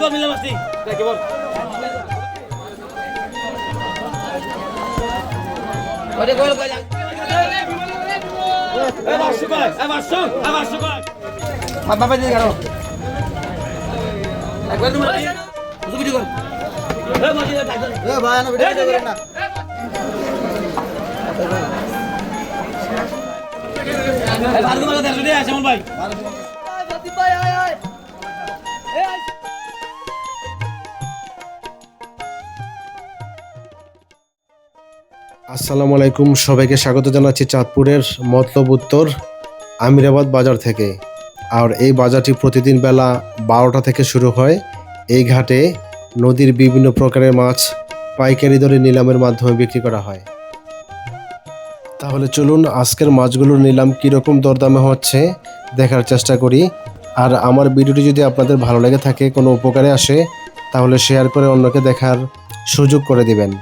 বল মিলে মাসি দেখে বল ওরে গোল কই যা এবার শুকাই এবার শুকাই বাবা দিয়ে গেল একবার তুমি ভিডিও কর এ মাঝি এ ভাই না ভিডিও করেন না এ ভালো করে দেখো রে শ্যামল ভাই প্রদীপ ভাই আয় আয় এ আসসালামু আলাইকুম, সবাইকে স্বাগত জানাচ্ছি চাঁদপুরের মতলব উত্তর আমিরাবাদ বাজার থেকে। আর এই বাজারটি প্রতিদিন বেলা 12টা থেকে শুরু হয়। এই ঘাটে নদীর বিভিন্ন প্রকারের মাছ পাইকারি দরে নিলামের মাধ্যমে বিক্রি করা হয়। তাহলে চলুন আজকের মাছগুলোর নিলাম কীরকম দরদামে হচ্ছে দেখার চেষ্টা করি। আর আমার ভিডিওটি যদি আপনাদের ভালো লেগে থাকে, কোনো উপকারে আসে, তাহলে শেয়ার করে অন্যকে দেখার সুযোগ করে দিবেন।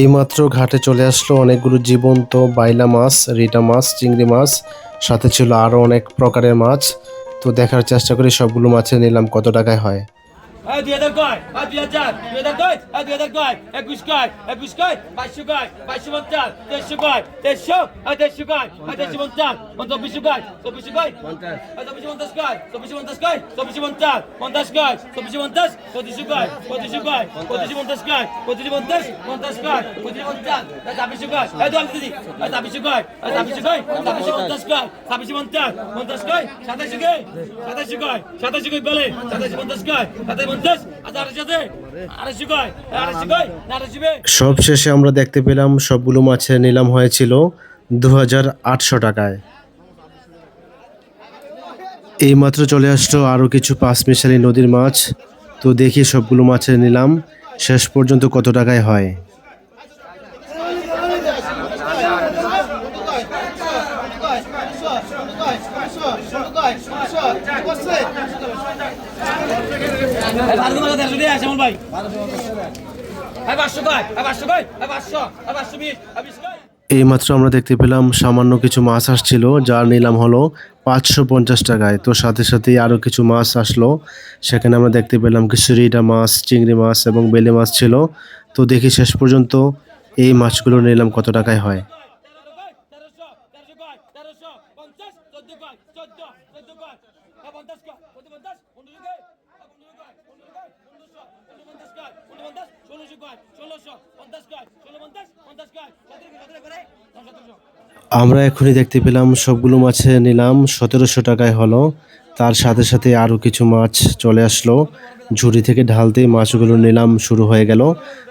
এইমাত্র ঘাটে চলে আসলো অনেকগুলো জীবন্ত বাইলা মাছ, রিটা মাছ, চিংড়ি মাছ, সাথে ছিল আরও অনেক প্রকারের মাছ। তো দেখার চেষ্টা করি সবগুলো মাছের নিলাম কত টাকায় হয়। 2000 কয় 2000 2000 কয় 2000 কয় 21 কয় 21 কয় 2200 কয় 2250 2300 কয় 2300 2300 কয় 2350 2400 কয় 2400 কয় 2450 কয় 2450 কয় 2450 50 কয় 2450 2500 কয় 2500 কয় 2550 কয় 2550 50 কয় 2550 2600 কয় এই দল দিদি 2600 কয় 2600 কয় 2650 কয় 2650 50 কয় 2700 কয় 2700 কয় 2700 কয় বলে 2750 কয় 2750 সব শেষে আমরা দেখতে পেলাম সবগুলো মাছের নিলাম হয়েছিল 2800 টাকায়। এইমাত্র চলে আসলো আরও কিছু পাঁচমিশালি নদীর মাছ। তো দেখি সবগুলো মাছের নিলাম শেষ পর্যন্ত কত টাকায় হয়। এইমাত্র আমরা দেখতে পেলাম সামান্য কিছু মাছ আসছিল, যার নিলাম হলো 550 টাকায়। তো সাথে সাথেই আরও কিছু মাছ আসলো, সেখানে আমরা দেখতে পেলাম কিছু রিটা মাছ, চিংড়ি মাছ এবং বেলে মাছ ছিল। তো দেখি শেষ পর্যন্ত এই মাছগুলো নিলাম কত টাকায় হয়। আমরা এখনই দেখতে পেলাম সবগুলো মাছের নিলাম 1700 টাকায় হলো। তার সাথে সাথে আরও কিছু মাছ চলে আসলো, ঝুড়ি থেকে ঢালতেই মাছগুলো নিলাম শুরু হয়ে গেল।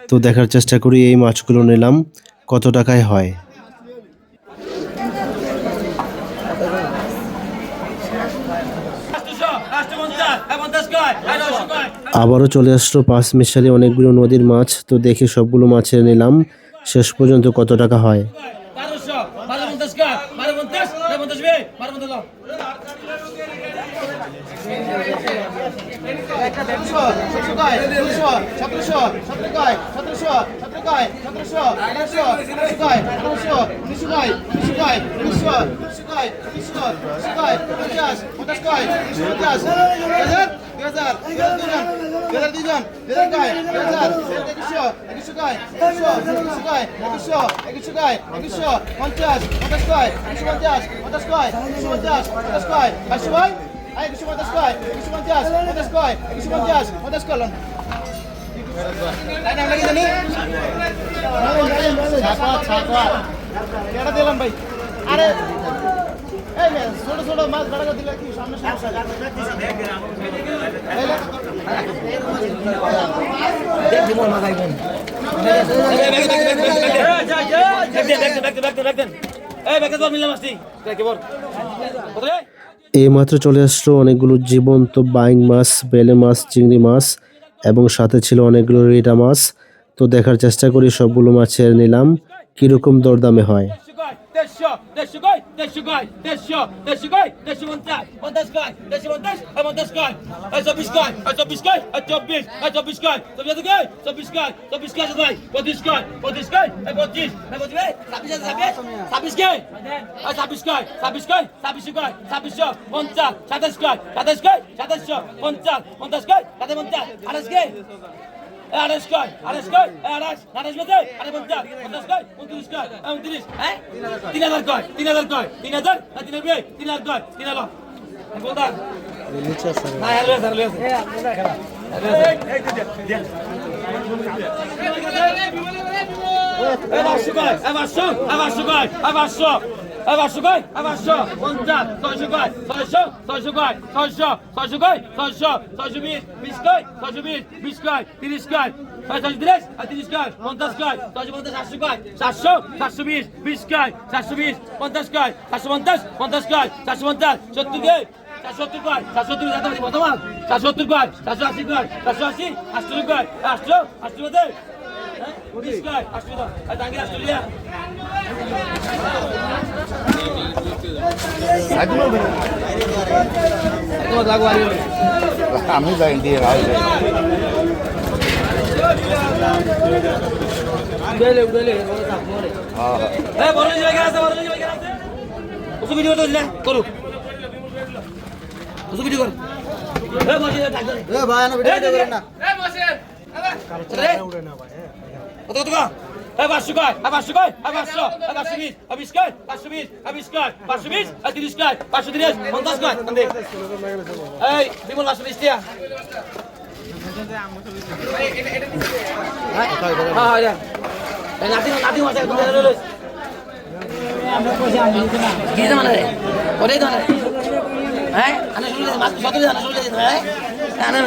তো দেখার চেষ্টা করি এই মাছগুলো নিলাম কত টাকায় হয়। আবারও চলে আসলো পাঁচমিশালি অনেকগুলো নদীর মাছ। তো দেখি সবগুলো মাছের নিলাম শেষ পর্যন্ত কত টাকা হয়। ছোট ছোট মাছ ভাড়া দিলে কি সামনে এইমাত্র চলে আসলো অনেকগুলো জীবন্ত বাইং মাছ, বেলে মাছ, চিংড়ি মাছ এবং সাথে ছিল অনেকগুলো রিটা মাছ। তো দেখার চেষ্টা করি সবগুলো মাছের নিলাম কিরকম দরদামে হয়। দেড়শো দেড়শো কয় দেড়শো কয় দেড়শো দেড়শো কয় দেড়শো পঞ্চাশ পঞ্চাশ কয় দেড়শো পঞ্চাশ পঞ্চাশ কয় চব্বিশ কয় চব্বিশ কয় চব্বিশ চব্বিশ কয় চব্বিশ কয় চব্বিশ কয় চব্বিশ কয় ভাই পঁচিশ কয় পঁচিশ কয় পঁচিশ পঁচিশ ছাব্বিশ ছাব্বিশ ছাব্বিশ কয় ছাব্বিশ কয় ছাব্বিশ কয় ছাব্বিশ কয় ছাব্বিশশো পঞ্চাশ সাতাশ কয় সাতাশ কয় সাতাশশো পঞ্চাশ পঞ্চাশ কয় সাতাশ পঞ্চাশ আঠাশ কয় আঠাশ কয় আঠাশ কয় আঠাশ আঠাশ বেঁচে আঠাশ পঞ্চাশ পঞ্চাশ কয় 29 কয় 29 হ্যাঁ 3000 কয় 3000 কয় 3000 না 3000 3000 কয় 3000 বলতা না হেলো হেলো আবারশো কয় আবারশো আবারশো কয় আবারশো আবারশো কয় আবারশো 50 600 কয় 600 600 কয় 600 600 কয় 600 620 20 কয় 620 20 কয় 30 কয় 630 30 কয় 50 কয় 650 700 কয় 700 720 20 কয় 720 50 কয় 750 50 কয় 750 70 কয় 770 কয় 770 যাতে পারি বর্তমান 770 কয় 780 কয় 780 80 কয় 800 80 মধ্যে 20 কয় 80 আর দাঙ্গি অস্ট্রেলিয়া আমি যাই দিয়ে উড়াইলে উড়াইলে বড় জায়গা আছে বড় জায়গা আছে ওসব ভিডিও তো না করু ওসব ভিডিও কর মসজিদ ডাক দে ভাই আমি ভিডিও করেন না কত কত পাঁচশো কয় পাঁচশো কয় পাঁচশো 520 20 কয় 520 20 কয় 520 30 কয় 530 50 কয় এই বিমল 520 টিয়া হ্যাঁ হ্যাঁ এই নাতি নাতি মাসে তুমি লইছ কি জানা রে ওরে জানা হ্যাঁ আনা শুরু মাস কত জানা শুরু দিন হ্যাঁ আনা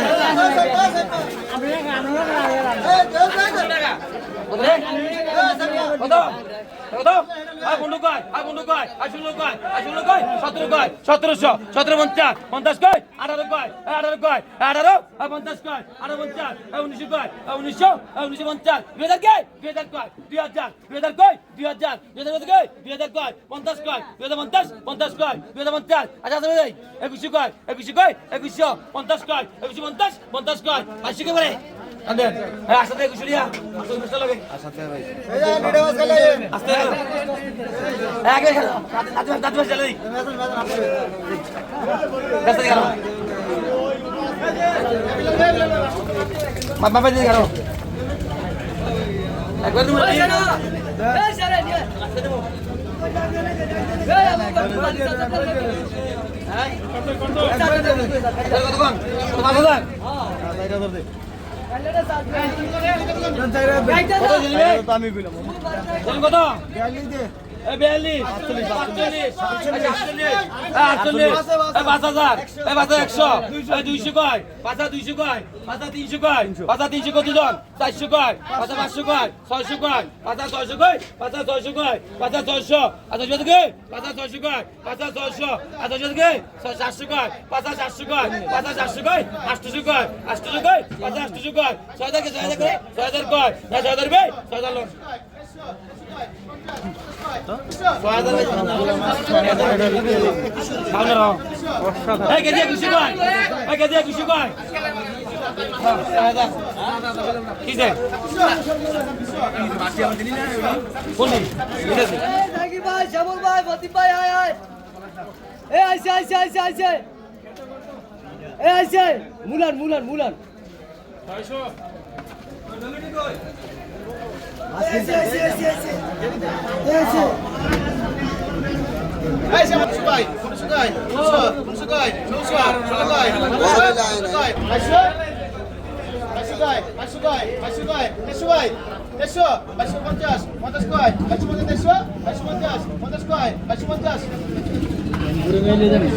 কত কত আই বন্ধু কয় আই বন্ধু কয় আই শুনলো কয় আই শুনলো কয় 17 কয় 1700 1750 50 কয় 18 কয় 18 কয় 18 আর 50 কয় 18 50 19 কয় 1900 1950 2000 কয় 2000 কয় 2000 2000 কয় 2000 2000 কয় 2000 কয় 50 কয় 2050 50 কয় 2050 আচ্ছা তুমি যাই 21 কয় 21 কয় 2100 50 কয় 2150 50 কয় 80 কয় বলে আন্দে আসতে কুশলিয়া আসতে কুশল লাগে আসতে ভাই এই ভিডিও বস গেলে আসতে আগে দাঁত বস চলে রাস্তা গেল বাবা দিন গেল একবার তুমি এই সারে নিয়ে আসতে দেবো মুলান মুলান মুলান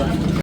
Pura